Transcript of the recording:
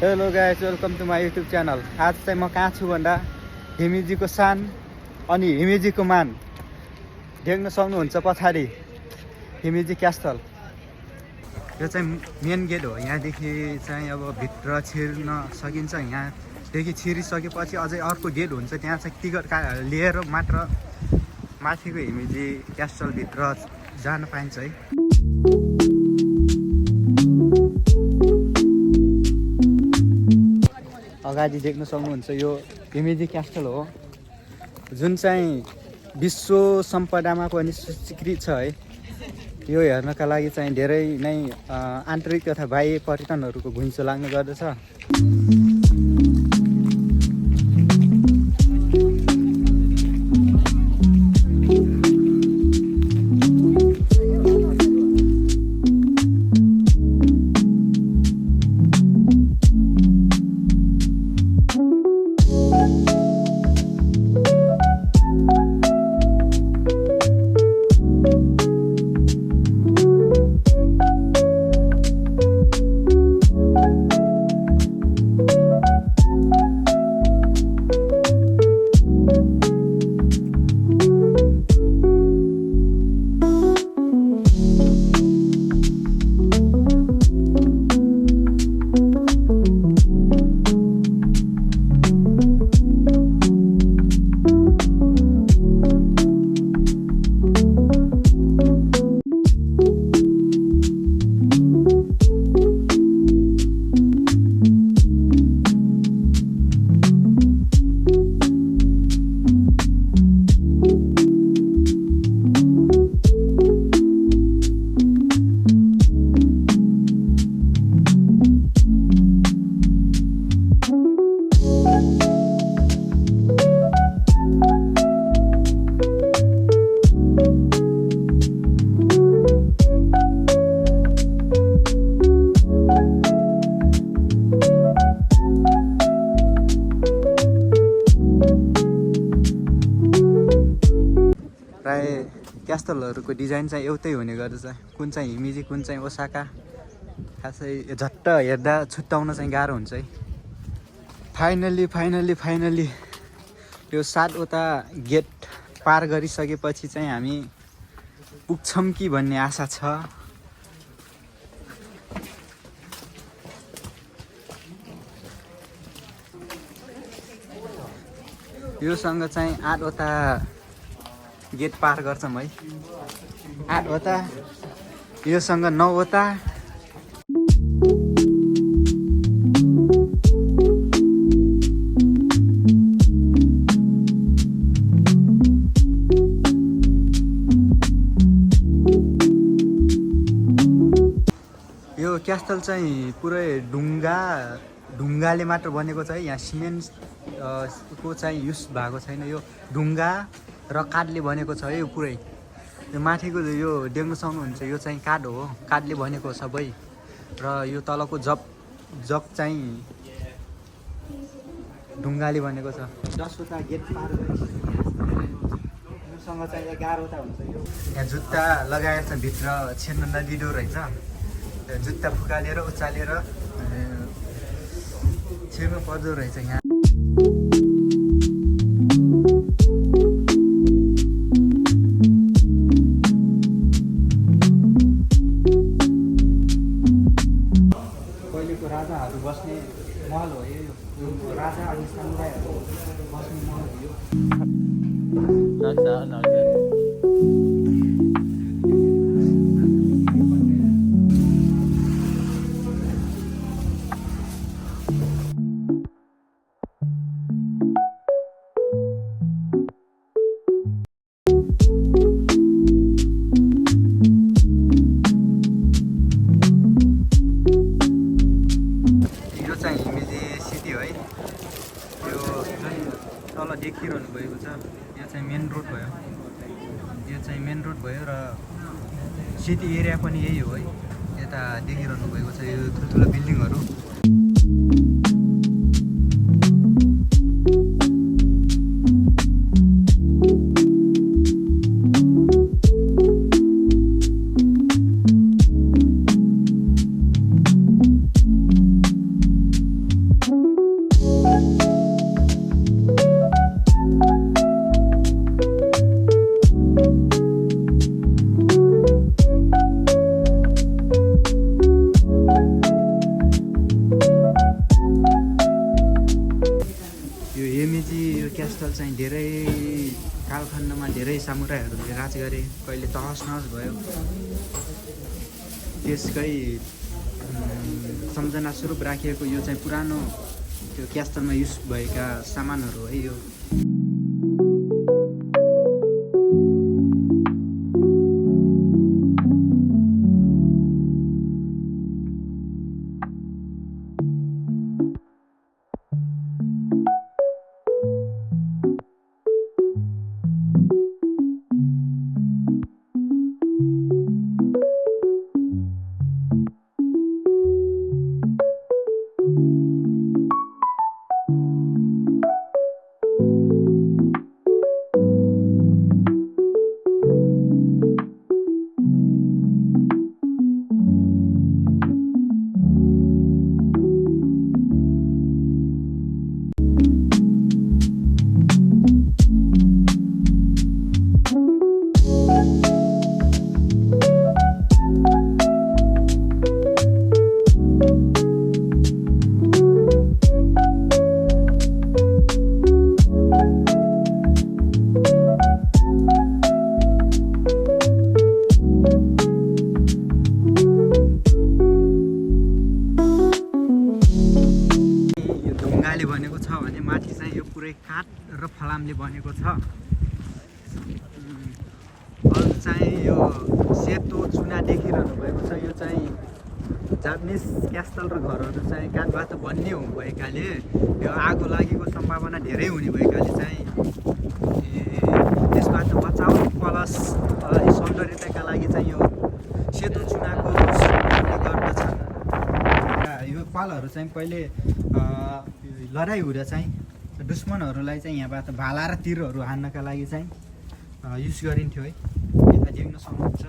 Hello guys, welcome to my YouTube channel. आज चाहिँ म कहाँ छु भन्दा हिमीजीको सान अनि हिमीजीको मान देख्न सक्नुहुन्छ पछाडि हिमीजी क्यास्टल। यो चाहिँ मेन गेट हो। यहाँदेखि चाहिँ अब भित्र छिर्न सकिन्छ। यहाँदेखि छिरिसकेपछि अझै अर्को गेट हुन्छ, त्यहाँ चाहिँ टिकट लिएर मात्र माथिको हिमीजी क्यास्टलभित्र जान पाइन्छ है। अगाडि देख्न सक्नुहुन्छ यो हिमीजी क्यास्टल हो, जुन चाहिँ विश्व सम्पदामा पनि स्वीकृत छ है। यो हेर्नका लागि चाहिँ धेरै नै आन्तरिक तथा बाह्य पर्यटनहरूको घुइँचो लाग्ने गर्दछ। प्राय क्यास्टलहरूको डिजाइन चाहिँ एउटै हुने गर्दछ, कुन चाहिँ हिमीजी कुन चाहिँ ओसाका। खासै झट्ट हेर्दा छुट्याउन चाहिँ गाह्रो हुन्छ है। फाइनल्ली यो 7वटा गेट पार गरिसकेपछि चाहिँ हामी पुग्छौँ कि भन्ने आशा छ। योसँग चाहिँ 8वटा गेट पार गर्छौँ है। 8वटा, योसँग 9वटा। यो क्यास्टल चाहिँ पुरै ढुङ्गाले मात्र बनेको छ है। यहाँ सिमेन्ट को चाहिँ युज भएको छैन। यो ढुङ्गा र काठले बनेको छ है। यो पुरै यो माथिको यो देख्न सक्नुहुन्छ, यो चाहिँ काठ हो, काठले बनेको सबै। र यो तलको जग चाहिँ ढुङ्गाले बनेको छ। 10वटा गेट पार योसँग चाहिँ 11वटा हुन्छ। यो यहाँ जुत्ता लगाएर चाहिँ भित्र छिर्न नदिँदो रहेछ। जुत्ता फुकालेर उचालेर छिर्नु पर्दो रहेछ यहाँ। पहिलेको राजाहरू बस्ने महल हो यो। राजा अनि समुदायहरू बस्ने महल हो यो। तल देखिरहनु भएको छ, यो चाहिँ मेन रोड भयो। यो चाहिँ मेन रोड भयो र सिटी एरिया पनि यही हो है। यता देखिरहनु भएको छ यो ठुल्ठुलो बिल्डिङहरू। क्यास्टल चाहिँ धेरै कालखण्डमा धेरै सामुराईहरूले राज गरे, कहिले तहस नहस भयो। त्यसकै सम्झना स्वरूप राखिएको यो चाहिँ पुरानो त्यो क्यास्टलमा युज भएका सामानहरू है यो। बनेको छ भने माथि चाहिँ यो पुरै काठ र फलामले बनेको छ। अरू चाहिँ यो सेतो चुना देखिरहनु भएको छ, यो चाहिँ जापानिज क्यास्टल र घरहरू चाहिँ काठबाट बन्ने भएकाले यो आगो लागेको सम्भावना धेरै हुने भएकाले चाहिँ त्यसबाट बचाउ प्लस सौन्दर्यताका लागि चाहिँ यो सेतो चुनाको प्रयोग गर्दछ। यो पालहरू चाहिँ पहिले लडाइँ हुँदा चाहिँ दुश्मनहरूलाई चाहिँ यहाँबाट भाला र तिरहरू हान्नका लागि चाहिँ युज गरिन्थ्यो है। यता देख्न सक्नुहुन्छ।